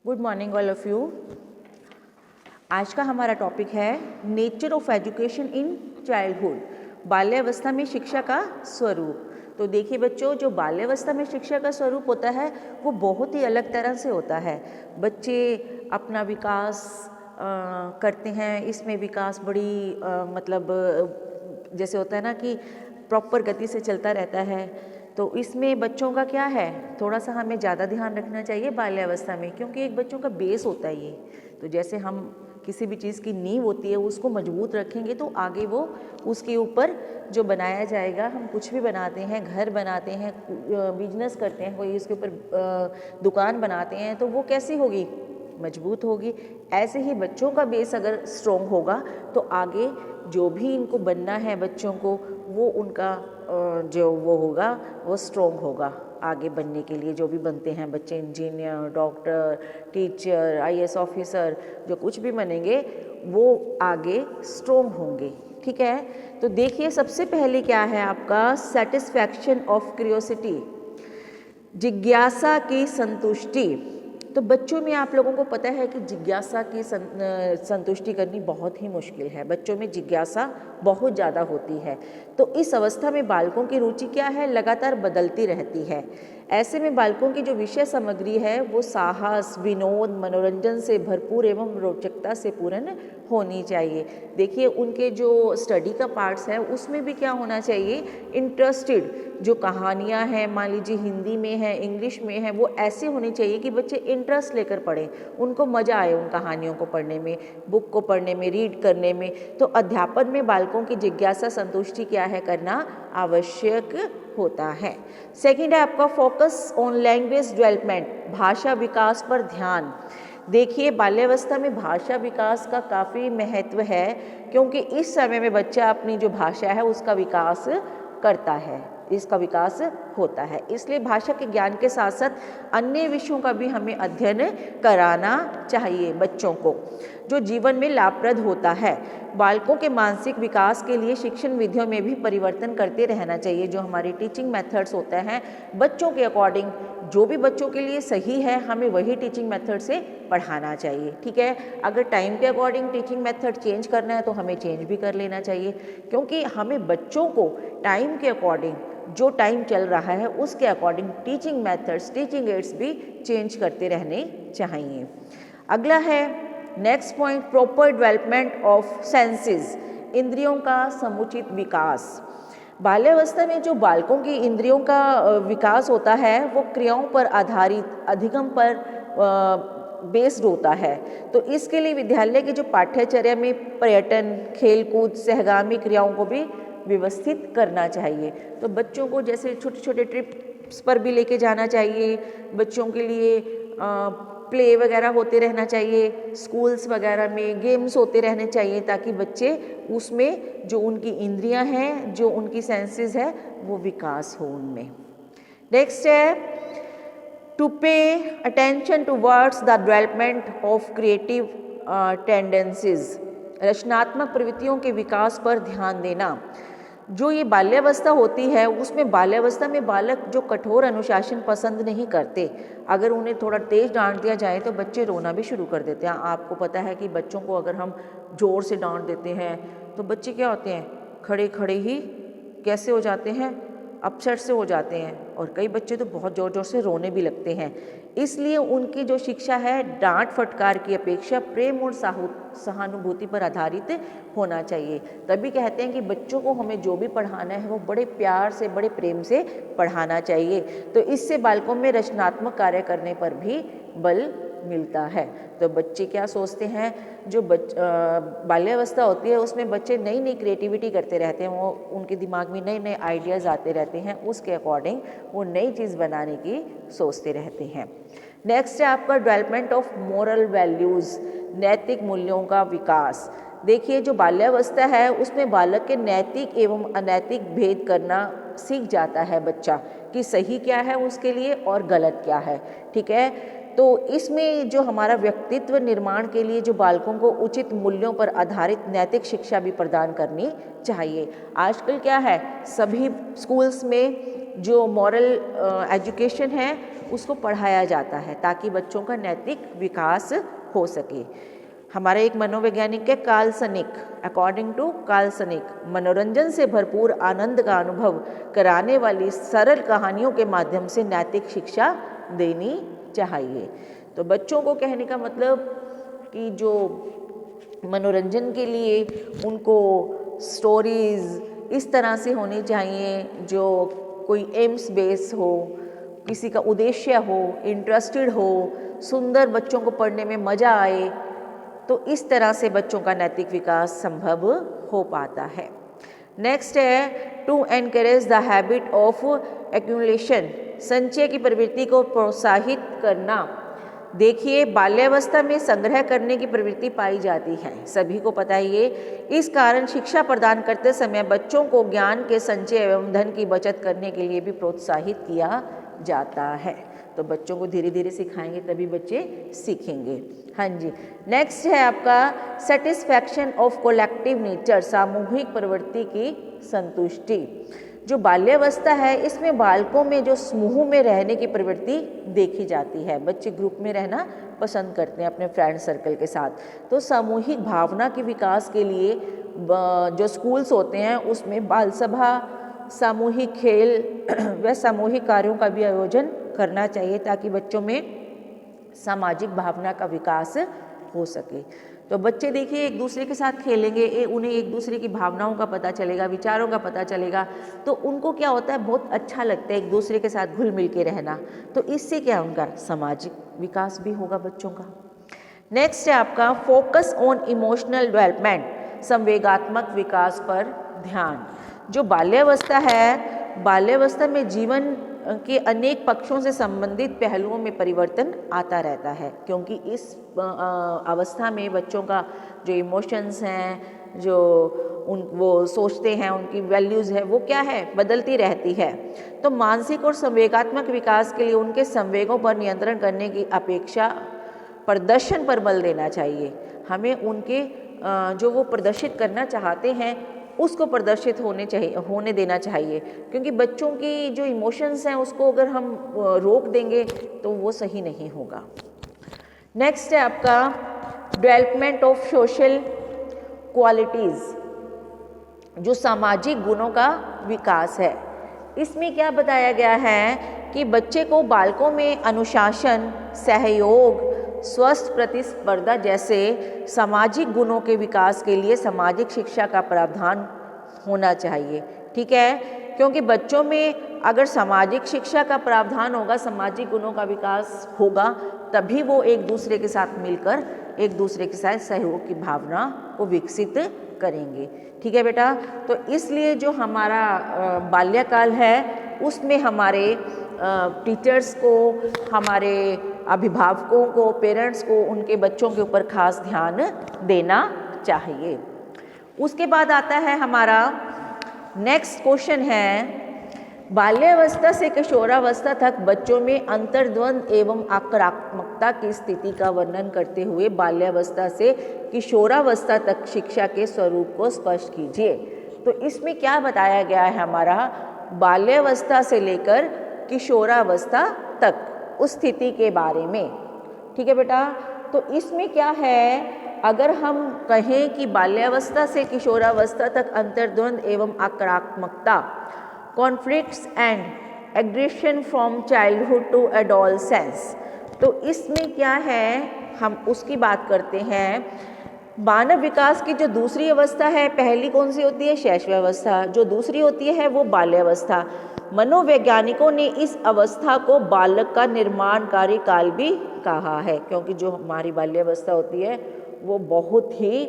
Good morning all of you. आज का हमारा टॉपिक है nature of education in childhood, बाल्यावस्था में शिक्षा का स्वरूप। तो देखिए बच्चों, जो बाल्यावस्था में शिक्षा का स्वरूप होता है वो बहुत ही अलग तरह से होता है। बच्चे अपना विकास करते हैं, इसमें विकास बड़ी जैसे होता है ना कि प्रॉपर गति से चलता रहता है। तो इसमें बच्चों का क्या है, थोड़ा सा हमें ज़्यादा ध्यान रखना चाहिए बाल्यावस्था में, क्योंकि एक बच्चों का बेस होता है ये। तो जैसे हम किसी भी चीज़ की नींव होती है उसको मजबूत रखेंगे तो आगे वो उसके ऊपर जो बनाया जाएगा। हम कुछ भी बनाते हैं, घर बनाते हैं, बिजनेस करते हैं, कोई इसके ऊपर दुकान बनाते हैं, तो वो कैसी होगी, मजबूत होगी। ऐसे ही बच्चों का बेस अगर स्ट्रॉन्ग होगा तो आगे जो भी इनको बनना है बच्चों को, वो उनका जो वो होगा वो स्ट्रॉन्ग होगा आगे बनने के लिए। जो भी बनते हैं बच्चे, engineer, doctor, teacher, IAS officer, जो कुछ भी बनेंगे वो आगे स्ट्रॉन्ग होंगे। ठीक है, तो देखिए सबसे पहले क्या है आपका सेटिस्फैक्शन ऑफ क्यूरियोसिटी, जिज्ञासा की संतुष्टि। तो बच्चों में आप लोगों को पता है कि जिज्ञासा की संतुष्टि करनी बहुत ही मुश्किल है। बच्चों में जिज्ञासा बहुत ज़्यादा होती है। तो इस अवस्था में बालकों की रुचि क्या है, लगातार बदलती रहती है। ऐसे में बालकों की जो विषय सामग्री है वो साहस, विनोद, मनोरंजन से भरपूर एवं रोचकता से पूर्ण होनी चाहिए। देखिए उनके जो स्टडी का पार्ट्स है उसमें भी क्या होना चाहिए, इंटरेस्टेड जो कहानियाँ हैं, मान लीजिए हिंदी में है, इंग्लिश में है, वो ऐसी होनी चाहिए कि बच्चे इंटरेस्ट लेकर पढ़ें, उनको मज़ा आए उन कहानियों को पढ़ने में, बुक को पढ़ने में, रीड करने में। तो अध्यापन में बालकों की जिज्ञासा संतुष्टि क्या है, करना आवश्यक होता है। सेकंड है आपका फोकस ऑन लैंग्वेज डेवलपमेंट, भाषा विकास पर ध्यान। देखिए बाल्यावस्था में भाषा विकास का काफ़ी महत्व है, क्योंकि इस समय में बच्चा अपनी जो भाषा है उसका विकास करता है, इसका विकास होता है। इसलिए भाषा के ज्ञान के साथ साथ अन्य विषयों का भी हमें अध्ययन कराना चाहिए बच्चों को, जो जीवन में लाभप्रद होता है। बालकों के मानसिक विकास के लिए शिक्षण विधियों में भी परिवर्तन करते रहना चाहिए। जो हमारे टीचिंग मेथड्स होते हैं बच्चों के अकॉर्डिंग, जो भी बच्चों के लिए सही है हमें वही टीचिंग मेथड से पढ़ाना चाहिए। ठीक है, अगर टाइम के अकॉर्डिंग टीचिंग मेथड चेंज करना है तो हमें चेंज भी कर लेना चाहिए, क्योंकि हमें बच्चों को टाइम के अकॉर्डिंग, जो टाइम चल रहा है उसके according teaching methods, teaching ads भी चेंज करते रहने चाहिए। अगला है next point, proper development of senses, इंद्रियों का समुचित विकास। बाल्यावस्था में जो बालकों की इंद्रियों का विकास होता है वो क्रियाओं पर आधारित, अधिगम पर बेस्ड होता है। तो इसके लिए विद्यालय की जो पाठ्यचर्या में पर्यटन, खेलकूद, सहगामी क्रियाओं को भी व्यवस्थित करना चाहिए। तो बच्चों को जैसे छोटे छोटे ट्रिप्स पर भी लेके जाना चाहिए, बच्चों के लिए प्ले वगैरह होते रहना चाहिए, स्कूल्स वगैरह में गेम्स होते रहने चाहिए, ताकि बच्चे उसमें जो उनकी इंद्रियां हैं, जो उनकी सेंसेस है, वो विकास हो उनमें। नेक्स्ट है to pay attention towards the development of creative tendencies, रचनात्मक प्रवृत्तियों के विकास पर ध्यान देना। जो ये बाल्यावस्था होती है उसमें बाल्यावस्था में बालक जो कठोर अनुशासन पसंद नहीं करते, अगर उन्हें थोड़ा तेज डांट दिया जाए तो बच्चे रोना भी शुरू कर देते हैं। आपको पता है कि बच्चों को अगर हम जोर से डांट देते हैं तो बच्चे क्या होते हैं, खड़े खड़े ही कैसे हो जाते हैं, अपसेट से हो जाते हैं, और कई बच्चे तो बहुत ज़ोर ज़ोर से रोने भी लगते हैं। इसलिए उनकी जो शिक्षा है डांट फटकार की अपेक्षा प्रेम और सहानुभूति पर आधारित होना चाहिए। तभी कहते हैं कि बच्चों को हमें जो भी पढ़ाना है वो बड़े प्यार से, बड़े प्रेम से पढ़ाना चाहिए। तो इससे बालकों में रचनात्मक कार्य करने पर भी बल मिलता है। तो बच्चे क्या सोचते हैं, जो बाल्यावस्था होती है उसमें बच्चे नई नई क्रिएटिविटी करते रहते हैं, वो उनके दिमाग में नए नए आइडियाज़ आते रहते हैं, उसके अकॉर्डिंग वो नई चीज़ बनाने की सोचते रहते हैं। नेक्स्ट है आपका डेवलपमेंट ऑफ मोरल वैल्यूज़, नैतिक मूल्यों का विकास। देखिए जो बाल्यावस्था है उसमें बालक के नैतिक एवं अनैतिक भेद करना सीख जाता है बच्चा, कि सही क्या है उसके लिए और गलत क्या है। ठीक है, तो इसमें जो हमारा व्यक्तित्व निर्माण के लिए जो बालकों को उचित मूल्यों पर आधारित नैतिक शिक्षा भी प्रदान करनी चाहिए। आजकल क्या है, सभी स्कूल्स में जो मॉरल एजुकेशन है उसको पढ़ाया जाता है ताकि बच्चों का नैतिक विकास हो सके। हमारे एक मनोवैज्ञानिक है कार्ल सनिक, अकॉर्डिंग टू कार्ल सनिक, मनोरंजन से भरपूर आनंद का अनुभव कराने वाली सरल कहानियों के माध्यम से नैतिक शिक्षा देनी चाहिए। तो बच्चों को कहने का मतलब कि जो मनोरंजन के लिए उनको स्टोरीज़ इस तरह से होनी चाहिए जो कोई एम्स बेस हो, किसी का उद्देश्य हो, इंटरेस्टेड हो, सुंदर, बच्चों को पढ़ने में मज़ा आए, तो इस तरह से बच्चों का नैतिक विकास संभव हो पाता है। नेक्स्ट है to encourage the habit of accumulation, संचय की प्रवृत्ति को प्रोत्साहित करना। देखिए, बाल्यावस्था में संग्रह करने की प्रवृत्ति पाई जाती है, सभी को पता ही है। इस कारण शिक्षा प्रदान करते समय बच्चों को ज्ञान के संचय एवं धन की बचत करने के लिए भी प्रोत्साहित किया जाता है। तो बच्चों को धीरे धीरे सिखाएंगे तभी बच्चे सीखेंगे। हाँ जी, नेक्स्ट है आपका सेटिस्फैक्शन ऑफ कोलेक्टिव नेचर, सामूहिक प्रवृत्ति की संतुष्टि। जो बाल्यावस्था है इसमें बालकों में जो समूह में रहने की प्रवृत्ति देखी जाती है, बच्चे ग्रुप में रहना पसंद करते हैं अपने फ्रेंड सर्कल के साथ। तो सामूहिक भावना के विकास के लिए जो स्कूल्स होते हैं उसमें बाल सभा, सामूहिक खेल व सामूहिक कार्यों का भी आयोजन करना चाहिए ताकि बच्चों में सामाजिक भावना का विकास हो सके। तो बच्चे देखिए एक दूसरे के साथ खेलेंगे, उन्हें एक दूसरे की भावनाओं का पता चलेगा, विचारों का पता चलेगा, तो उनको क्या होता है, बहुत अच्छा लगता है एक दूसरे के साथ घुल मिल के रहना। तो इससे क्या उनका सामाजिक विकास भी होगा बच्चों का। नेक्स्ट है आपका फोकस ऑन इमोशनल डेवलपमेंट, संवेगात्मक विकास पर ध्यान। जो बाल्यावस्था है, बाल्यावस्था में जीवन के अनेक पक्षों से संबंधित पहलुओं में परिवर्तन आता रहता है, क्योंकि इस अवस्था में बच्चों का जो इमोशंस हैं, जो वो सोचते हैं, उनकी वैल्यूज़ है, वो क्या है, बदलती रहती है। तो मानसिक और संवेगात्मक विकास के लिए उनके संवेगों पर नियंत्रण करने की अपेक्षा प्रदर्शन पर बल देना चाहिए। हमें उनके जो वो प्रदर्शित करना चाहते हैं उसको प्रदर्शित होने देना चाहिए, क्योंकि बच्चों की जो इमोशंस हैं उसको अगर हम रोक देंगे तो वो सही नहीं होगा। नेक्स्ट है आपका डेवलपमेंट ऑफ सोशल क्वालिटीज़, जो सामाजिक गुणों का विकास है। इसमें क्या बताया गया है कि बच्चे को बालकों में अनुशासन, सहयोग, स्वस्थ प्रतिस्पर्धा जैसे सामाजिक गुणों के विकास के लिए सामाजिक शिक्षा का प्रावधान होना चाहिए। ठीक है, क्योंकि बच्चों में अगर सामाजिक शिक्षा का प्रावधान होगा, सामाजिक गुणों का विकास होगा, तभी वो एक दूसरे के साथ मिलकर एक दूसरे के साथ सहयोग की भावना को विकसित करेंगे। ठीक है बेटा, तो इसलिए जो हमारा बाल्यकाल है उसमें हमारे टीचर्स को, हमारे अभिभावकों को, पेरेंट्स को उनके बच्चों के ऊपर खास ध्यान देना चाहिए। उसके बाद आता है हमारा नेक्स्ट क्वेश्चन है, बाल्यावस्था से किशोरावस्था तक बच्चों में अंतर्द्वंद एवं आक्रामकता की स्थिति का वर्णन करते हुए बाल्यावस्था से किशोरावस्था तक शिक्षा के स्वरूप को स्पष्ट कीजिए। तो इसमें क्या बताया गया है, हमारा बाल्यावस्था से लेकर किशोरावस्था तक उस स्थिति के बारे में। ठीक है बेटा, तो इसमें क्या है, अगर हम कहें कि बाल्यावस्था से किशोरावस्था तक अंतर्द्वंद एवं आक्रामकता, conflicts and aggression from childhood to adolescence, तो इसमें क्या है, हम उसकी बात करते हैं। मानव विकास की जो दूसरी अवस्था है, पहली कौन सी होती है, शैशवावस्था, जो दूसरी होती है वो बाल्यावस्था। मनोवैज्ञानिकों ने इस अवस्था को बालक का निर्माणकारी काल भी कहा है, क्योंकि जो हमारी बाल्यावस्था होती है वो बहुत ही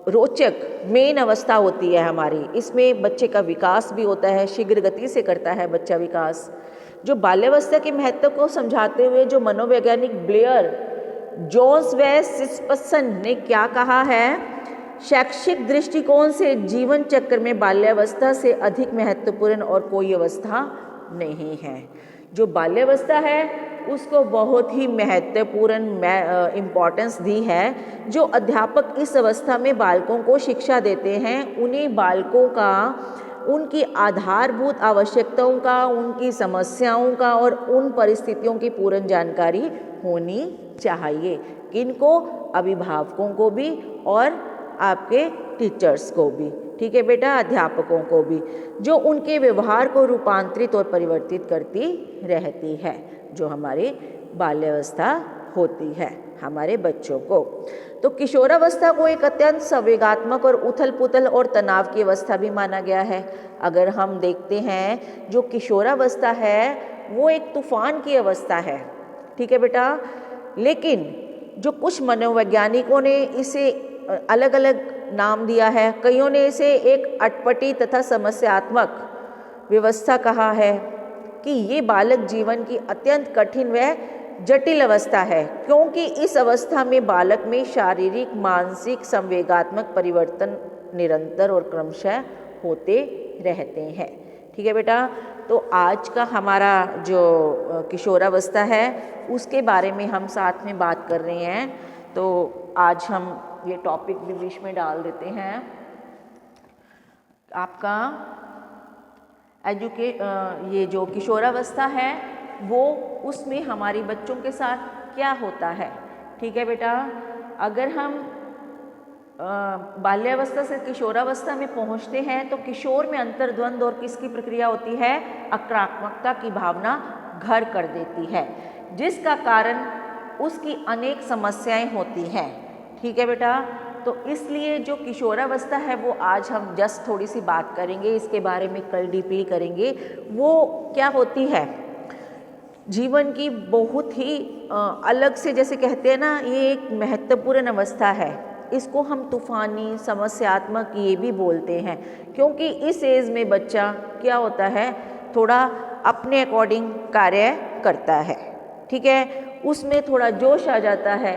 रोचक मेन अवस्था होती है हमारी। इसमें बच्चे का विकास भी होता है, शीघ्र गति से करता है बच्चा विकास। जो बाल्यावस्था के महत्व को समझाते हुए जो मनोवैज्ञानिक ब्लेयर, जोन्स व सिस्पसन ने क्या कहा है, शैक्षिक दृष्टिकोण से जीवन चक्र में बाल्यावस्था से अधिक महत्वपूर्ण और कोई अवस्था नहीं है। जो बाल्यावस्था है उसको बहुत ही महत्वपूर्ण इम्पोर्टेंस दी है। जो अध्यापक इस अवस्था में बालकों को शिक्षा देते हैं, उन्हीं बालकों का उनकी आधारभूत आवश्यकताओं का, उनकी समस्याओं का और उन परिस्थितियों की पूर्ण जानकारी होनी चाहिए। किनको? अभिभावकों को भी और आपके टीचर्स को भी, ठीक है बेटा, अध्यापकों को भी, जो उनके व्यवहार को रूपांतरित और परिवर्तित करती रहती है, जो हमारी बाल्यावस्था होती है हमारे बच्चों को। तो किशोरावस्था को एक अत्यंत संवेगात्मक और उथल पुथल और तनाव की अवस्था भी माना गया है। अगर हम देखते हैं जो किशोरावस्था है वो एक तूफान की अवस्था है, ठीक है बेटा, लेकिन जो कुछ मनोवैज्ञानिकों ने इसे अलग अलग नाम दिया है। कईयों ने इसे एक अटपटी तथा समस्यात्मक व्यवस्था कहा है कि ये बालक जीवन की अत्यंत कठिन व जटिल अवस्था है, क्योंकि इस अवस्था में बालक में शारीरिक, मानसिक, संवेगात्मक परिवर्तन निरंतर और क्रमशः होते रहते हैं। ठीक है बेटा, तो आज का हमारा जो किशोरावस्था है उसके बारे में हम साथ में बात कर रहे हैं। तो आज हम ये टॉपिक भी बीच में डाल देते हैं। आपका ये जो किशोरावस्था है वो उसमें हमारी बच्चों के साथ क्या होता है। ठीक है बेटा, अगर हम बाल्यावस्था से किशोरावस्था में पहुंचते हैं तो किशोर में अंतर्द्वंद और किसकी प्रक्रिया होती है? आक्रामकता की भावना घर कर देती है, जिसका कारण उसकी अनेक समस्याएं होती हैं। ठीक है बेटा, तो इसलिए जो किशोरावस्था है वो आज हम जस्ट थोड़ी सी बात करेंगे, इसके बारे में कल डीपली करेंगे। वो क्या होती है? जीवन की बहुत ही अलग से, जैसे कहते हैं ना, ये एक महत्वपूर्ण अवस्था है। इसको हम तूफानी, समस्यात्मक ये भी बोलते हैं, क्योंकि इस एज में बच्चा क्या होता है, थोड़ा अपने अकॉर्डिंग कार्य करता है। ठीक है, उसमें थोड़ा जोश आ जाता है,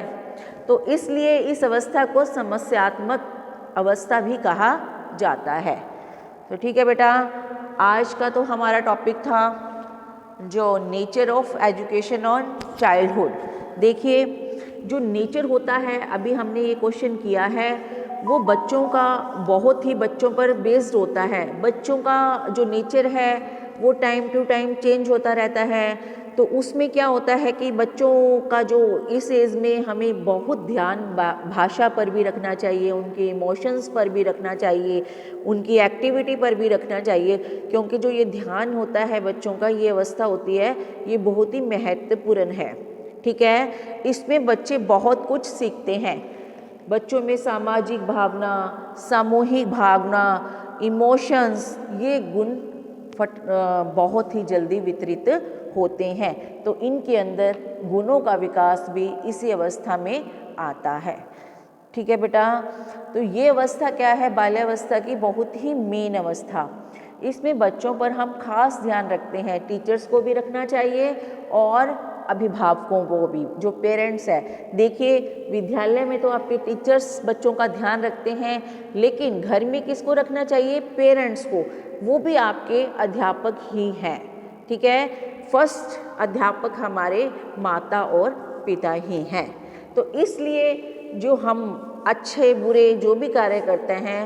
तो इसलिए इस अवस्था को समस्यात्मक अवस्था भी कहा जाता है। तो ठीक है बेटा, आज का तो हमारा टॉपिक था जो nature of education on childhood. देखिए, जो नेचर होता है, अभी हमने ये क्वेश्चन किया है, वो बच्चों का बहुत ही बच्चों पर बेस्ड होता है। बच्चों का जो नेचर है वो टाइम टू टाइम चेंज होता रहता है। तो उसमें क्या होता है कि बच्चों का जो इस एज में हमें बहुत ध्यान भाषा पर भी रखना चाहिए, उनके इमोशंस पर भी रखना चाहिए, उनकी एक्टिविटी पर भी रखना चाहिए, क्योंकि जो ये ध्यान होता है बच्चों का, ये अवस्था होती है, ये बहुत ही महत्वपूर्ण है। ठीक है, इसमें बच्चे बहुत कुछ सीखते हैं। बच्चों में सामाजिक भावना, सामूहिक भावना, इमोशंस, ये गुण बहुत ही जल्दी वितरित होते हैं। तो इनके अंदर गुणों का विकास भी इसी अवस्था में आता है। ठीक है बेटा, तो ये अवस्था क्या है? बाल्यावस्था की बहुत ही मेन अवस्था। इसमें बच्चों पर हम खास ध्यान रखते हैं, टीचर्स को भी रखना चाहिए और अभिभावकों को भी, जो पेरेंट्स है। देखिए, विद्यालय में तो आपके टीचर्स बच्चों का ध्यान रखते हैं, लेकिन घर में किसको रखना चाहिए? पेरेंट्स को। वो भी आपके अध्यापक ही हैं। ठीक है, फर्स्ट अध्यापक हमारे माता और पिता ही हैं। तो इसलिए जो हम अच्छे बुरे जो भी कार्य करते हैं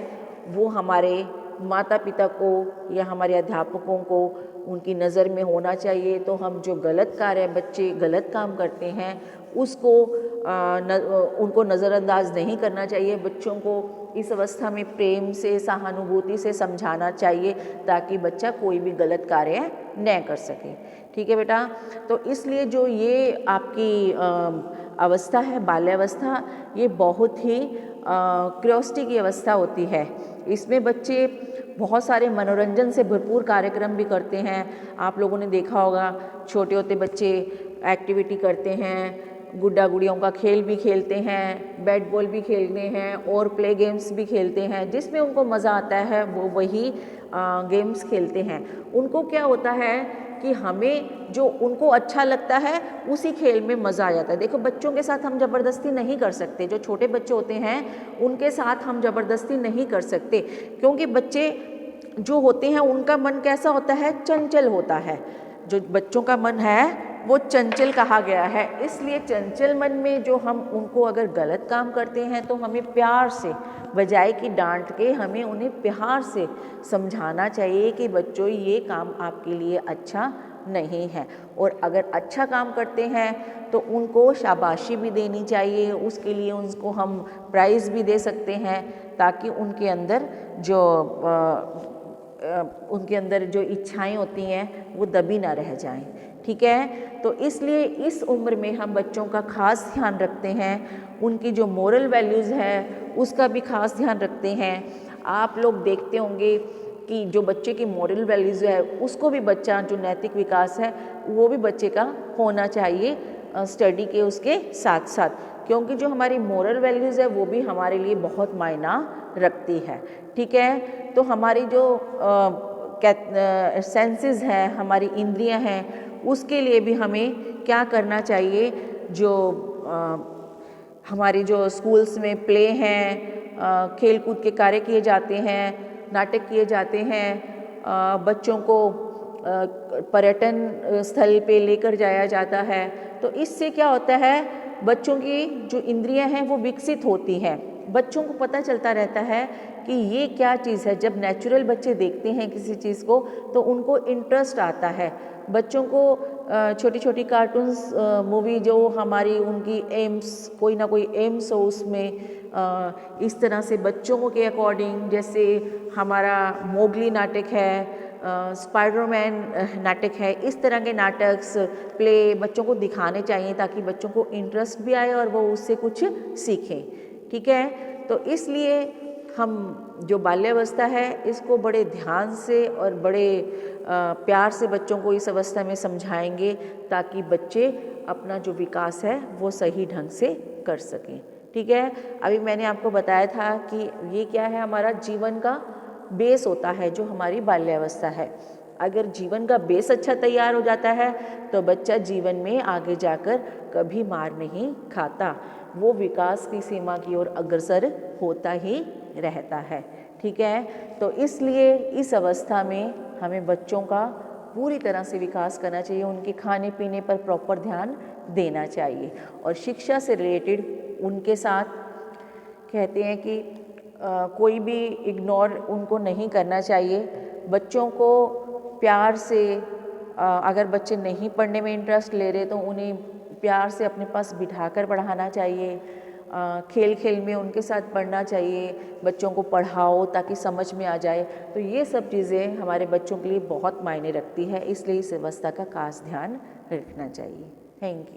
वो हमारे माता पिता को या हमारे अध्यापकों को उनकी नज़र में होना चाहिए। तो हम जो गलत कार्य, बच्चे गलत काम करते हैं, उसको उनको नज़रअंदाज नहीं करना चाहिए। बच्चों को इस अवस्था में प्रेम से, सहानुभूति से समझाना चाहिए, ताकि बच्चा कोई भी गलत कार्य न कर सके। ठीक है बेटा, तो इसलिए जो ये आपकी अवस्था है बाल्यावस्था, ये बहुत ही क्यूरियोसिटी की अवस्था होती है। इसमें बच्चे बहुत सारे मनोरंजन से भरपूर कार्यक्रम भी करते हैं। आप लोगों ने देखा होगा, छोटे होते बच्चे एक्टिविटी करते हैं, गुड्डा गुड़ियों का खेल भी खेलते हैं, बैट बॉल भी खेलते हैं और प्ले गेम्स भी खेलते हैं। जिसमें उनको मज़ा आता है वो वही गेम्स खेलते हैं। उनको क्या होता है कि हमें जो उनको अच्छा लगता है उसी खेल में मज़ा आ जाता है। देखो, बच्चों के साथ हम ज़बरदस्ती नहीं कर सकते। जो छोटे बच्चे होते हैं उनके साथ हम ज़बरदस्ती नहीं कर सकते, क्योंकि बच्चे जो होते हैं उनका मन कैसा होता है? चंचल होता है। जो बच्चों का मन है वो चंचल कहा गया है। इसलिए चंचल मन में जो हम उनको अगर गलत काम करते हैं तो हमें प्यार से, बजाय कि डांट के, हमें उन्हें प्यार से समझाना चाहिए कि बच्चों ये काम आपके लिए अच्छा नहीं है। और अगर अच्छा काम करते हैं तो उनको शाबाशी भी देनी चाहिए, उसके लिए उनको हम प्राइज़ भी दे सकते हैं, ताकि उनके अंदर जो इच्छाएं होती हैं वो दबी ना रह जाएं। ठीक है, तो इसलिए इस उम्र में हम बच्चों का खास ध्यान रखते हैं, उनकी जो मोरल वैल्यूज़ है उसका भी खास ध्यान रखते हैं। आप लोग देखते होंगे कि जो बच्चे की मोरल वैल्यूज़ है उसको भी बच्चा, जो नैतिक विकास है वो भी बच्चे का होना चाहिए स्टडी के उसके साथ साथ, क्योंकि जो हमारी मोरल वैल्यूज़ है वो भी हमारे लिए बहुत मायना रखती है। ठीक है, तो हमारी जो सेंसेस है, हमारी इंद्रियां हैं, उसके लिए भी हमें क्या करना चाहिए, जो हमारी जो स्कूल्स में प्ले हैं, खेल कूद के कार्य किए जाते हैं, नाटक किए जाते हैं, बच्चों को पर्यटन स्थल पे लेकर जाया जाता है, तो इससे क्या होता है, बच्चों की जो इंद्रियां हैं वो विकसित होती हैं। बच्चों को पता चलता रहता है कि ये क्या चीज़ है। जब नेचुरल बच्चे देखते हैं किसी चीज़ को तो उनको इंटरेस्ट आता है। बच्चों को छोटी छोटी कार्टून्स मूवी जो हमारी उनकी एम्स, कोई ना कोई एम्स हो उसमें, इस तरह से बच्चों के अकॉर्डिंग, जैसे हमारा मोगली नाटक है, स्पाइडरमैन नाटक है, इस तरह के नाटक प्ले बच्चों को दिखाने चाहिए ताकि बच्चों को इंटरेस्ट भी आए और वो उससे कुछ सीखें। ठीक है, तो इसलिए हम जो बाल्यावस्था है इसको बड़े ध्यान से और बड़े प्यार से बच्चों को इस अवस्था में समझाएंगे ताकि बच्चे अपना जो विकास है वो सही ढंग से कर सकें। ठीक है, अभी मैंने आपको बताया था कि ये क्या है, हमारा जीवन का बेस होता है जो हमारी बाल्यावस्था है। अगर जीवन का बेस अच्छा तैयार हो जाता है तो बच्चा जीवन में आगे जाकर कभी मार नहीं खाता, वो विकास की सीमा की ओर अग्रसर होता ही रहता है। ठीक है, तो इसलिए इस अवस्था में हमें बच्चों का पूरी तरह से विकास करना चाहिए, उनके खाने पीने पर प्रॉपर ध्यान देना चाहिए, और शिक्षा से रिलेटेड उनके साथ कहते हैं कि कोई भी इग्नोर उनको नहीं करना चाहिए। बच्चों को प्यार से, अगर बच्चे नहीं पढ़ने में इंटरेस्ट ले रहे तो उन्हें प्यार से अपने पास बिठाकर पढ़ाना चाहिए, खेल खेल में उनके साथ पढ़ना चाहिए, बच्चों को पढ़ाओ ताकि समझ में आ जाए। तो ये सब चीज़ें हमारे बच्चों के लिए बहुत मायने रखती है, इसलिए इस अवस्था का खास ध्यान रखना चाहिए। Thank you.